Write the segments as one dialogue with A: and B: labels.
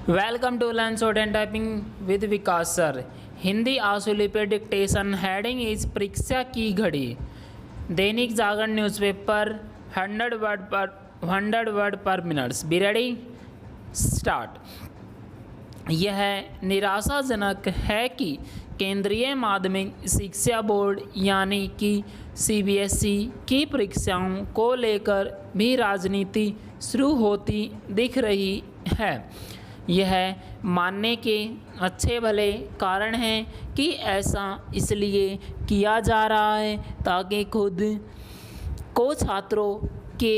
A: Welcome to learn shorthand typing with Vikas sir. Hindi आंसुली पे dictation heading is परीक्षा की घड़ी। Dainik Jagran newspaper 100 word per minutes. Be ready, start. यह निराशाजनक है कि केंद्रीय माध्यमिक शिक्षा बोर्ड यानी कि CBSE की परीक्षाओं को लेकर भी राजनीति शुरू होती दिख रही है। यह मानने के अच्छे भले कारण हैं कि ऐसा इसलिए किया जा रहा है ताकि खुद को छात्रों के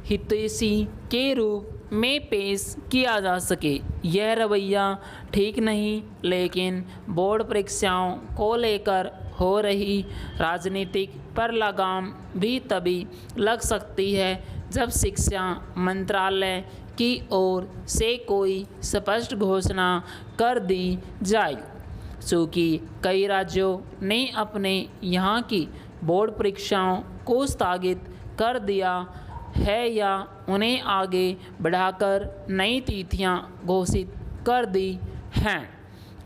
A: हितैषी के रूप में पेश किया जा सके। यह रवैया ठीक नहीं, लेकिन बोर्ड परीक्षाओं को लेकर हो रही राजनीतिक पर लगाम भी तभी लग सकती है जब शिक्षा मंत्रालय की ओर से कोई स्पष्ट घोषणा कर दी जाए। चूँकि कई राज्यों ने अपने यहाँ की बोर्ड परीक्षाओं को स्थगित कर दिया है या उन्हें आगे बढ़ाकर नई तिथियाँ घोषित कर दी हैं,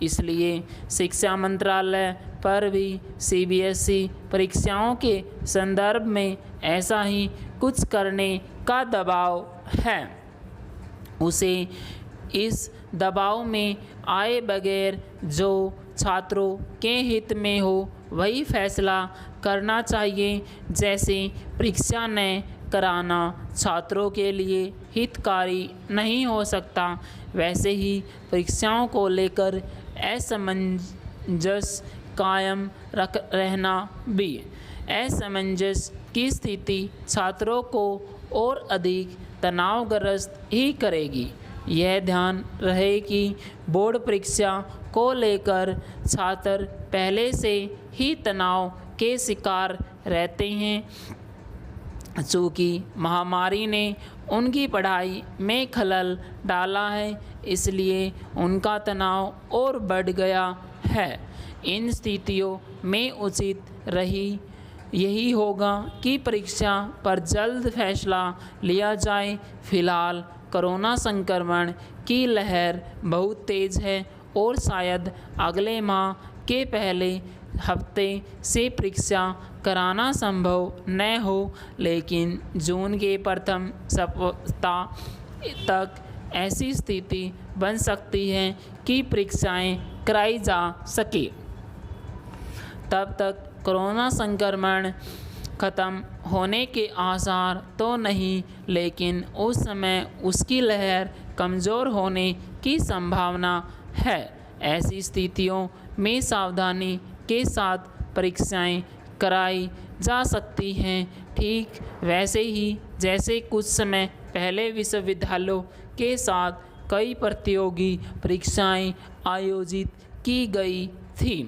A: इसलिए शिक्षा मंत्रालय पर भी CBSE परीक्षाओं के संदर्भ में ऐसा ही कुछ करने का दबाव है। उसे इस दबाव में आए बगैर जो छात्रों के हित में हो वही फैसला करना चाहिए। जैसे परीक्षा न कराना छात्रों के लिए हितकारी नहीं हो सकता, वैसे ही परीक्षाओं को लेकर असमंजस कायम रहना भी। असमंजस की स्थिति छात्रों को और अधिक तनावग्रस्त ही करेगी। यह ध्यान रहे कि बोर्ड परीक्षा को लेकर छात्र पहले से ही तनाव के शिकार रहते हैं। चूँकि महामारी ने उनकी पढ़ाई में खलल डाला है, इसलिए उनका तनाव और बढ़ गया है। इन स्थितियों में उचित यही होगा कि परीक्षा पर जल्द फैसला लिया जाए। फिलहाल कोरोना संक्रमण की लहर बहुत तेज़ है और शायद अगले माह के पहले हफ्ते से परीक्षा कराना संभव न हो, लेकिन जून के प्रथम सप्ताह तक ऐसी स्थिति बन सकती है कि परीक्षाएं कराई जा सके। तब तक कोरोना संक्रमण खत्म होने के आसार तो नहीं, लेकिन उस समय उसकी लहर कमज़ोर होने की संभावना है। ऐसी स्थितियों में सावधानी के साथ परीक्षाएं कराई जा सकती हैं, ठीक वैसे ही जैसे कुछ समय पहले विश्वविद्यालयों के साथ कई प्रतियोगी परीक्षाएं आयोजित की गई थी।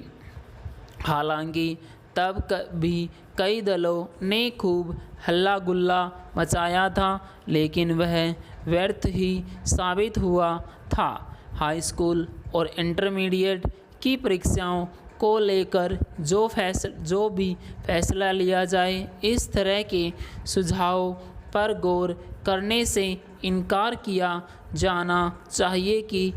A: हालांकि तब भी कई दलों ने खूब हल्ला गुल्ला मचाया था, लेकिन वह व्यर्थ ही साबित हुआ था। हाई स्कूल और इंटरमीडिएट की परीक्षाओं को लेकर जो भी फैसला लिया जाए, इस तरह के सुझावों पर गौर करने से इनकार किया जाना चाहिए कि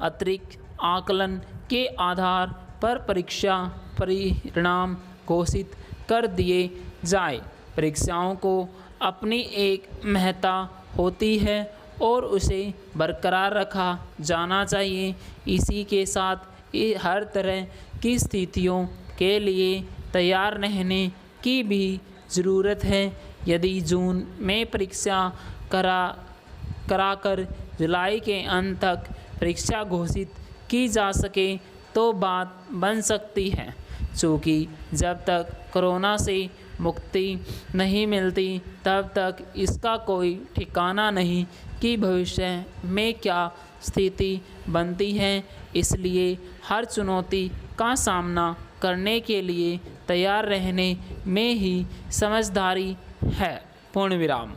A: अतिरिक्त आकलन के आधार पर परीक्षा परिणाम घोषित कर दिए जाए। परीक्षाओं को अपनी एक महत्ता होती है और उसे बरकरार रखा जाना चाहिए। इसी के साथ हर तरह की स्थितियों के लिए तैयार रहने की भी ज़रूरत है। यदि जून में परीक्षा कराकर जुलाई के अंत तक परीक्षा घोषित की जा सके तो बात बन सकती है। चूँकि जब तक कोरोना से मुक्ति नहीं मिलती तब तक इसका कोई ठिकाना नहीं कि भविष्य में क्या स्थिति बनती है। इसलिए हर चुनौती का सामना करने के लिए तैयार रहने में ही समझदारी है। पूर्ण विराम।